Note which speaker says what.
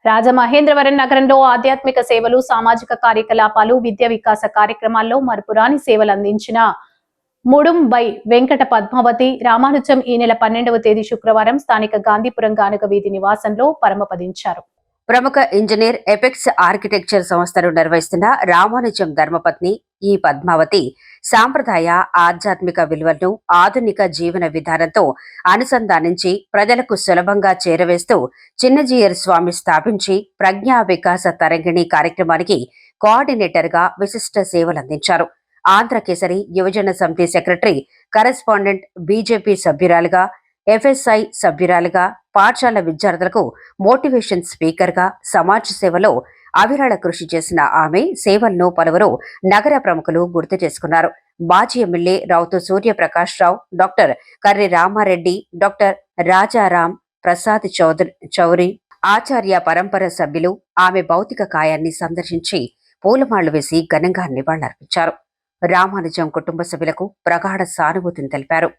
Speaker 1: రాజమహేంద్రవరం నగరంలో ఆధ్యాత్మిక సేవలు, సామాజిక కార్యకలాపాలు, విద్యా వికాస కార్యక్రమాల్లో మరపురాని సేవలు అందించిన ముడుంబై వెంకట పద్మావతి రామానుజం ఈ నెల 12వ తేదీ శుక్రవారం స్థానిక గాంధీపురం గానక వీధి నివాసంలో పరమపదించారు.
Speaker 2: ప్రముఖ ఇంజనీర్ ఎపెక్స్ ఆర్కిటెక్చర్ సంస్థను నిర్వహిస్తున్న రామానుజం ధర్మపత్ని ఈ పద్మావతి సాంప్రదాయ ఆధ్యాత్మిక విలువలను ఆధునిక జీవన విధానంతో అనుసంధానించి ప్రజలకు సులభంగా చేరవేస్తూ చిన్నజీయర్ స్వామి స్థాపించి ప్రజ్ఞా వికాస తరంగిణి కార్యక్రమానికి కోఆర్డినేటర్ గా విశిష్ట సేవలందించారు. ఆంధ్రకేసరి యువజన సమితి సెక్రటరీ, కరెస్పాండెంట్, బీజేపీ సభ్యురాలుగా, ఎఫ్ఎస్ఐ సభ్యురాలుగా, పాఠశాల విద్యార్థులకు మోటివేషన్ స్పీకర్ గా సమాజ సేవలో అవిరళ కృషి చేసిన ఆమె సేవలను పలువురు నగర ప్రముఖులు గుర్తు చేసుకున్నారు. మాజీ ఎమ్మెల్యే రౌతు సూర్యప్రకాష్ రావు, డాక్టర్ కర్రి రామారెడ్డి, డాక్టర్ రాజారాం ప్రసాద్ చౌరి, ఆచార్య పరంపర సభ్యులు ఆమె భౌతిక కాయాన్ని సందర్శించి పూలమాళ్లు వేసి ఘనంగా నివాళులర్పించారు. రామానుజం కుటుంబ సభ్యులకు ప్రగాఢ సానుభూతిని తెలిపారు.